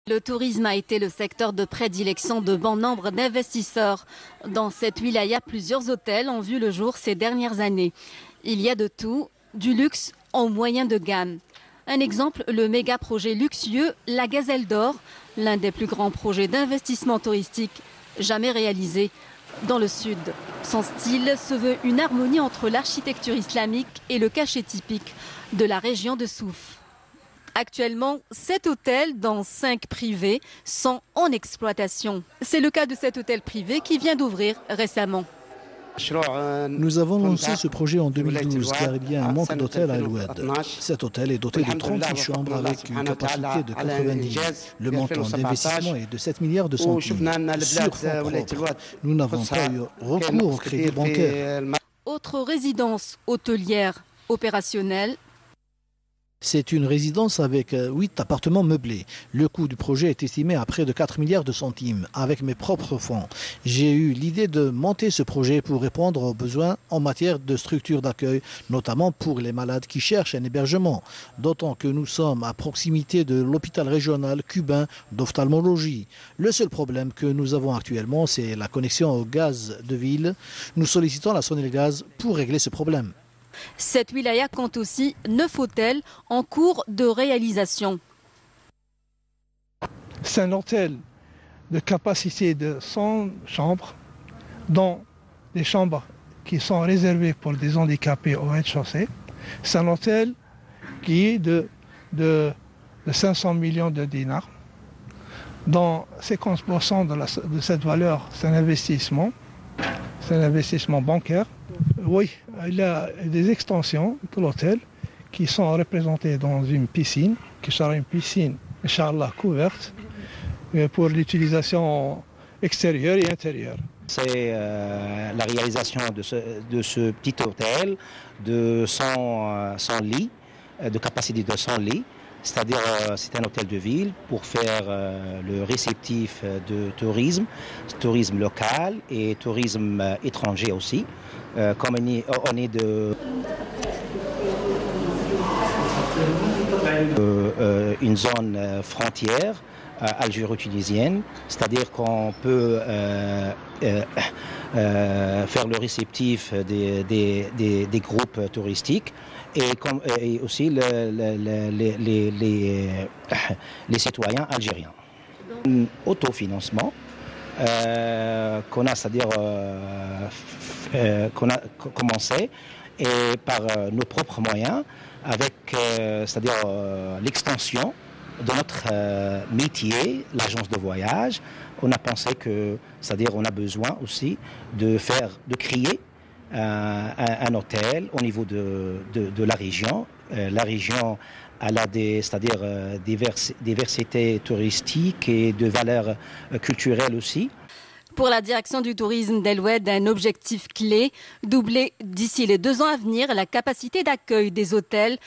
Le tourisme a été le secteur de prédilection de bon nombre d'investisseurs. Dans cette wilaya, plusieurs hôtels ont vu le jour ces dernières années. Il y a de tout, du luxe au moyen de gamme. Un exemple, le méga projet luxueux La Gazelle d'Or, l'un des plus grands projets d'investissement touristique jamais réalisé dans le sud. Son style se veut une harmonie entre l'architecture islamique et le cachet typique de la région de Sousse. Actuellement, 7 hôtels, dont 5 privés, sont en exploitation. C'est le cas de cet hôtel privé qui vient d'ouvrir récemment. Nous avons lancé ce projet en 2012 car il y a un manque d'hôtels à El Oued. Cet hôtel est doté de 38 chambres avec une capacité de 90. Le montant d'investissement est de 7 milliards de centimes sur fonds propres. Nous n'avons pas eu recours au crédit bancaire. Autre résidence hôtelière opérationnelle. C'est une résidence avec 8 appartements meublés. Le coût du projet est estimé à près de 4 milliards de centimes avec mes propres fonds. J'ai eu l'idée de monter ce projet pour répondre aux besoins en matière de structures d'accueil, notamment pour les malades qui cherchent un hébergement. D'autant que nous sommes à proximité de l'hôpital régional cubain d'ophtalmologie. Le seul problème que nous avons actuellement, c'est la connexion au gaz de ville. Nous sollicitons la Sonelgaz pour régler ce problème. Cette wilaya compte aussi 9 hôtels en cours de réalisation. C'est un hôtel de capacité de 100 chambres, dont des chambres qui sont réservées pour des handicapés au rez-de-chaussée. C'est un hôtel qui est de 500 millions de dinars, dont 50% de cette valeur, c'est un investissement bancaire. Oui, il y a des extensions de l'hôtel qui sont représentées dans une piscine, qui sera une piscine, Inch'Allah, couverte pour l'utilisation extérieure et intérieure. C'est la réalisation de ce petit hôtel de 100 lits, de capacité de 100 lits. C'est-à-dire c'est un hôtel de ville pour faire le réceptif de tourisme local et tourisme étranger aussi. Comme on est une zone frontière algéro-tunisienne, c'est-à-dire qu'on peut faire le réceptif des groupes touristiques et aussi les citoyens algériens. Autofinancement qu'on a, c'est-à-dire qu'on a commencé et par nos propres moyens avec c'est-à-dire l'extension de notre métier, l'agence de voyage. On a pensé que, c'est-à-dire on a besoin aussi de créer un hôtel au niveau de la région. La région elle a c'est-à-dire diversité touristique et de valeurs culturelles aussi. Pour la direction du tourisme d'El Oued, un objectif clé, doubler d'ici les 2 ans à venir la capacité d'accueil des hôtels